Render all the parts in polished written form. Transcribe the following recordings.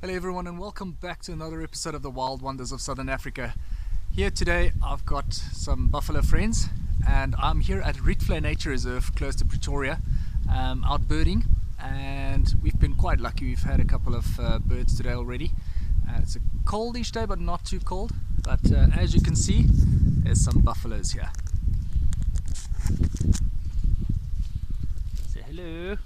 Hello everyone and welcome back to another episode of the Wild Wonders of Southern Africa. Here today I've got some buffalo friends and I'm here at Rietvlei Nature Reserve close to Pretoria, out birding, and we've been quite lucky. We've had a couple of birds today already. It's a coldish day but not too cold, but as you can see there's some buffaloes here. Say hello.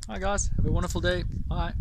Hi guys, have a wonderful day. Bye.